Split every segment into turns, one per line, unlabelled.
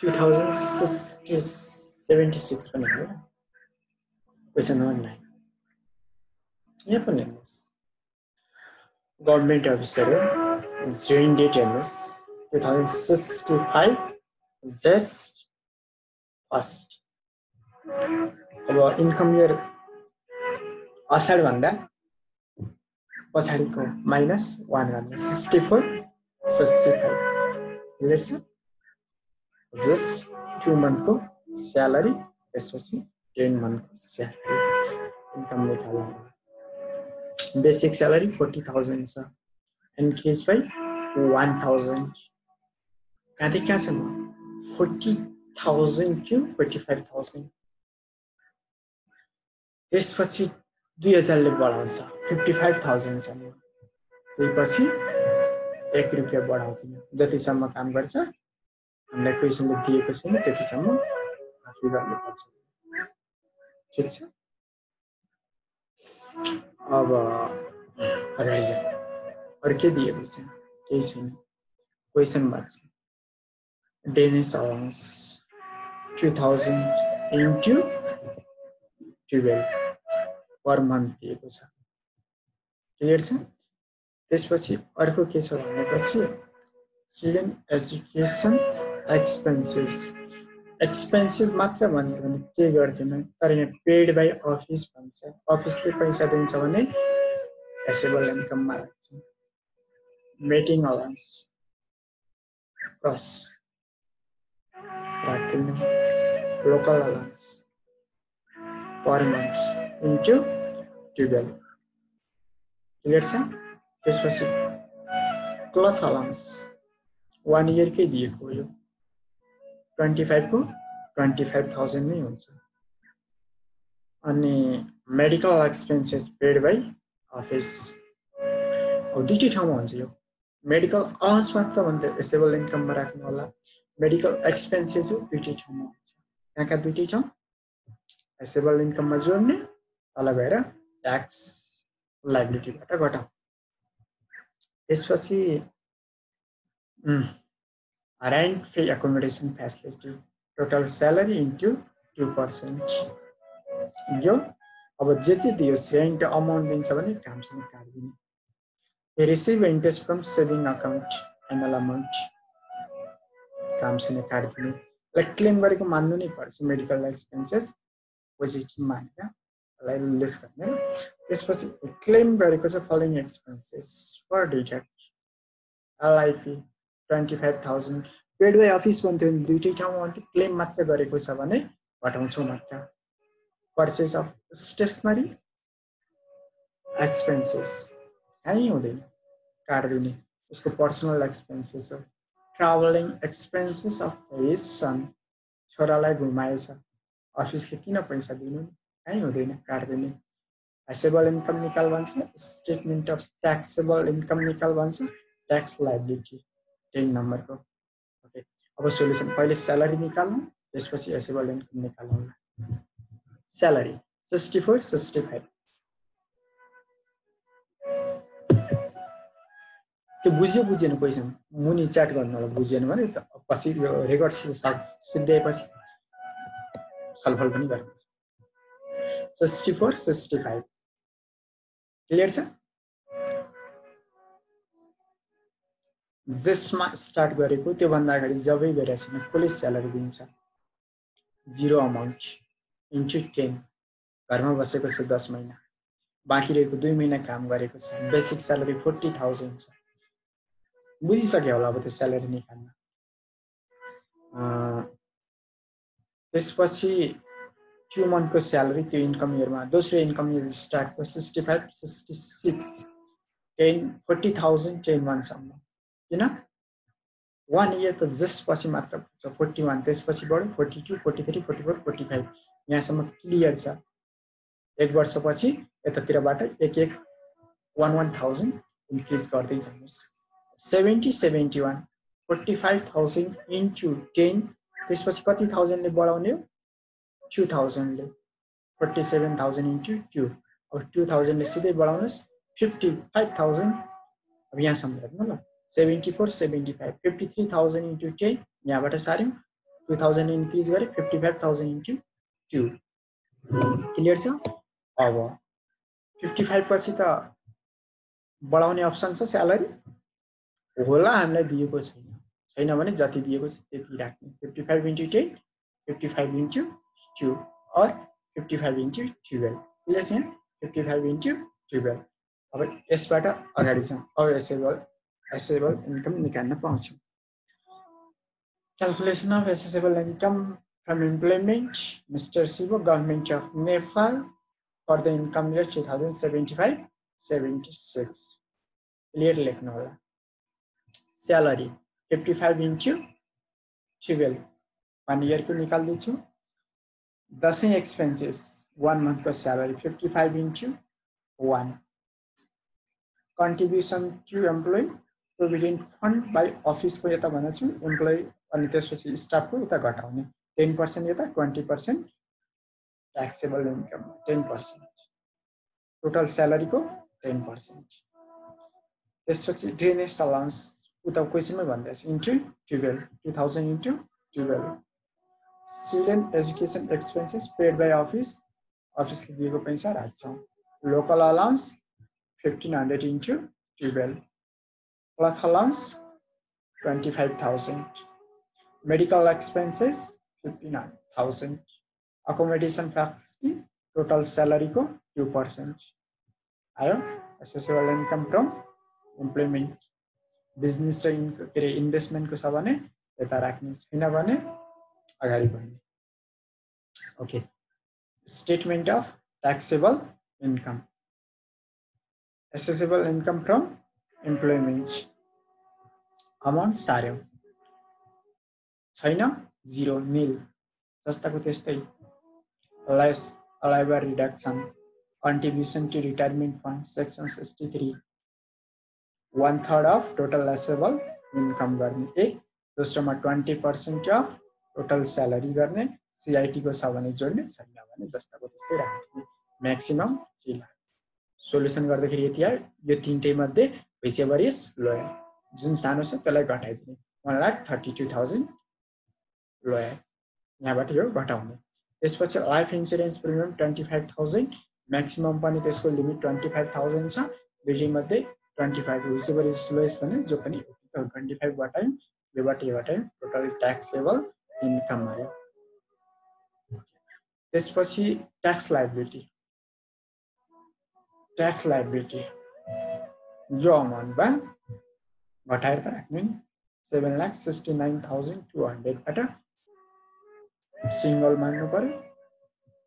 2076 पनि हो question number 9 यहाँ पनि हेर्नुहोस् गभर्नमेन्ट अफिसर हो जोइन डेट हेर्नुहोस् 2065 जस्ट फर्स्ट अब इन्कम इयर असाढ भन्दा पछाडिको -1 गर्नु 64 65 क्लियर छ जस्ट 2 month को स्यालेरी त्यसपछि 10 month को स्यालेरी इन्कम निकाल्नु बेसिक स्यालेरी 40,000 छ इन्क्रिज बाइ 1000 कहाँदेखि कहाँसम्म 40,000 to 45,000 त्यसपछि 2000 ले बढाउँछ 55,000 छ नि त्यसपछि 1 रुपैयाँ बढाउँदैन जतिसम्म काम गर्छ हामीलाई क्वेशनले दिएको छैन त्यतिसम्म आफै गर्नुपर्छ ठीक छ अब अगाडि जाउँ अरु के दिएको छ केही छैन question marks dearness allowance 2000 into 12 per month दिएको छ क्लियर छ त्यसपछि अर्को के छ भनेपछि स्टुडेन्ट एजुकेसन एक्सपेन्सेस मात्र भन्यो भने के गर्दैन तर यहाँ पेड बाइ अफिस भन्छ अफिसले पैसा दिन्छ भने एसेबल इन्कममा राख्छ मेटिङ अलाउन्स प्लस राख्दैन local allowance per month into 12 clear छ त्यसपछि क्लथ अलाउन्स 1 year कै दिएको हो यो 25 को 25,000 नै हुन्छ अनि medical expenses paid by office अब दुईटै ठाउँमा हुन्छ यो मेडिकल अलाउन्स मात्र भन्दा एसेबल इन्कममा राख्नु होला मेडिकल एक्सपेन्सेस हो दुईटै ठाउँमा हुन्छ कहाँका दुईटै ठाउँ एसेबल इन्कममा जोड्ने तल गएर ट्याक्स लायबिलिटीबाट घटाउ त्यसपछि rent free accommodation facility total salary into 2% यो अब जे चाहिँ दियो रेन्ट अमाउन्ट दिन्छ भने कामसँग काट्दिने receive interest from saving account annual amount कामसँग काट्दिने क्लेम गरेको मान्नु नै पर्छ मेडिकल एक्सपेन्सेस पोजिटिभ मानेर यसलाई लेस गर्ने त्यसपछि क्लेम गरेको छ following expenses for deduct LIP 25,000 paid by office भन्थ्यो भने दुईटै ठाउँमा भन्थ्यो क्लेम मात्र गरेको छ भने घटाउँछौँ मात्र पर्चेस अफ स्टेसनरी एक्सपेन्सेस कहीँ हुँदैन काट्दिने उसको पर्सनल एक्सपेन्सेस हो travelling expenses of his son छोरालाई घुमाएछ अफिसले किन पैसा दिनु कहीँ हुँदैन काट्दिने ट्याक्सेबल इन्कम निकाल भन्छ स्टेटमेन्ट अफ ट्याक्सेबल इन्कम निकाल भन्छ ट्याक्स लायबिलिटी 10 नम्बरको ओके अब सोल्युसन पहिले स्यालेरी निकाल्नु त्यसपछि एसेबल इन्कम निकाल्नु स्यालेरी 64 65 त्यो बुझेन क्वेशन मुनि च्याट गर्नु होला बुझेन भने पछि रेकर्ड सिद्ध्याएपछि छलफल पनि गर्नु 64 65 क्लियर छ जेस्टमा स्टार्ट गरेको त्यो भन्दा अगाडि जबै गरेछ भने पुलिस स्यालेरी दिन्छ 0 अमाउन्ट इन्टु 10 घरमा बसेको छ 10 महिना बाँकी रहेको 2 महिना काम गरेको छ बेसिक स्यालेरी 40,000 छ बुझिसक्यो होला अब त्यो स्यालेरी निकाल्न त्यसपछि 2 month को स्यालेरी त्यो इन्कम इयरमा दोस्रो इन्कम इयर स्टार्ट को 65 66 10 40,000 10 month सम्म किन 1 year त जस्ट पछि मात्र 41 त्यसपछि बढ्यो 42 43 44 45 यहाँसम्म क्लियर छ एक वर्षपछि यतातिरबाट एक 11,000 इन्क्रिज गर्दै जानुहोस् 70 71 45,000 इन्टु 10 त्यसपछि कति थाउजन्डले बढाउने हो 2,000 ले 47,000 इन्टु 2 अब 2,000 ले सिधै बढाउनुस् 55,000 अब यहाँसम्म हेर्नु ल 74 75 53,000 इन्टु 10 यहाँबाट सार्यौं 2000 इन्क्रिज गरे 55000 इन्टु 2 क्लियर छ। अब 55 पछि त बढाउने अप्सन छ स्यालेरी होला, हामीलाई दिएको छैन भने जति दिएको छ त्यति राख्ने। 55 इन्टु 10 55 इन्टु 2 और 55 इन्टु 12 क्लियर छ। 55 इन्टु 12 अब यसबाट अगाडि छ। अब एसेबल इन्कम निकाल्न पाउँछौँ। Calculation of assessable income from employment, Mr. Sivo, Government of Nepal, for the income year 2075-76. Clear लेख्नु होला। Salary 55 into 12 1 year को निकाल दीजिए। दसैं expenses 1 month को salary 55 into 1. Contribution to employee provident fund by office को यता भनेछु employee अनि त्यसपछि स्टाफ को उता घटाउने 10% यता 20% taxable income 10% total salary को 10%। त्यसपछि drainage allowance उता क्वेशनमा भन्दैछ into 12 2000 into 12। children education expenses paid by office ले दिएको पैसा राख्छौं। local allowance 1500 into 12 cloth allowance 25,000 medical expenses 15,000 accommodation facility total salary को 2% आयो। assessable income from employment business र इन्भेस्टमेन्ट को छ भने यता राख्ने छैन भने अगाडि बढ्ने। Okay statement of taxable income assessable income from employment amount सार्यो छैन 0 nil जस्ताको त्यस्तै less allowable reduction contribution to retirement fund section 63 1/3 of total assessable income गर्ने एक दोस्रोमा 20% of total salary गर्ने CIT को छ भने जोड्ने छैन भने जस्ताको त्यस्तै राख्ने म्याक्सिमम 3 लाख। सोलुसन गर्दाखेरि यति आयो। यो तीनटै मध्ये whichever is lower जुन सानो छ त्यसलाई घटाइदिने 1,32,000 लोयर यहाँबाट यो घटाउने। त्यसपछि लाइफ इन्स्योरेन्स प्रिमियम 25,000 म्याक्सिमम पनि त्यसको लिमिट 25,000 छ। दुईटै मध्ये 25 whichever is lowest भने जो पनि 25 घटायौं योबाट यो घटायौं टोटल ट्याक्सेबल इन्कम आयो। त्यसपछि ट्याक्स लायबिलिटी जो अमाउन्ट बा घटाएर राख्नु 7,69,200 बाट सिंगल मान्नु पर्यो।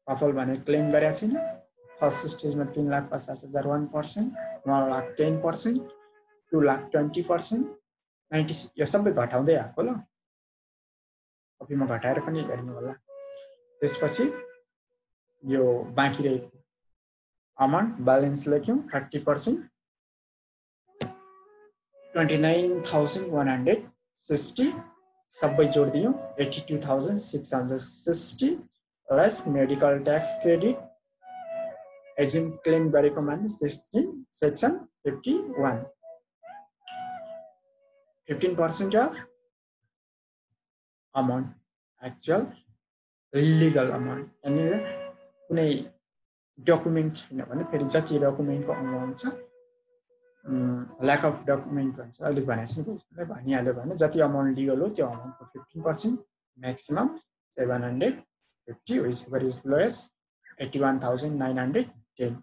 कपल भने क्लेम गरेको छैन। फर्स्ट स्टेजमा 3,50,000 1%, 1,00,000 10%, 2,00,000 20%, 90 यो सबै घटाउँदै आएको ल। कपीमा घटाएर पनि हेर्नु होला। त्यसपछि यो बाँकी रहेको अमाउन्ट ब्यालेन्स लेख्यौं 30% 29,160 सबै जोड दियौं 82,660 plus medical tax credit assume claim गरेको मान्ने section 51 15% of amount actual legal amount अनि कुनै डकुमेन्ट छैन भने फेरि जति डकुमेन्टको अमाउन्ट छ ल्याक अफ डकुमेन्ट भन्छ अहिले भनेपछि भनिहाल्यो भने जति अमाउन्ट लिगल हो त्यो अमाउन्टको 15% maximum 750 whichever is lowest 81,910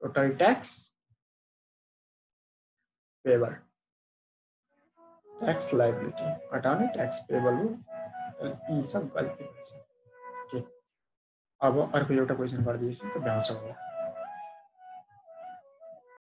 total tax payable tax liability घटाउने tax payable हो यी सब गल्ती भन्छ। ओके अब अर्को एउटा क्वेशन गरिदिएछु त भ्याउँछ होला।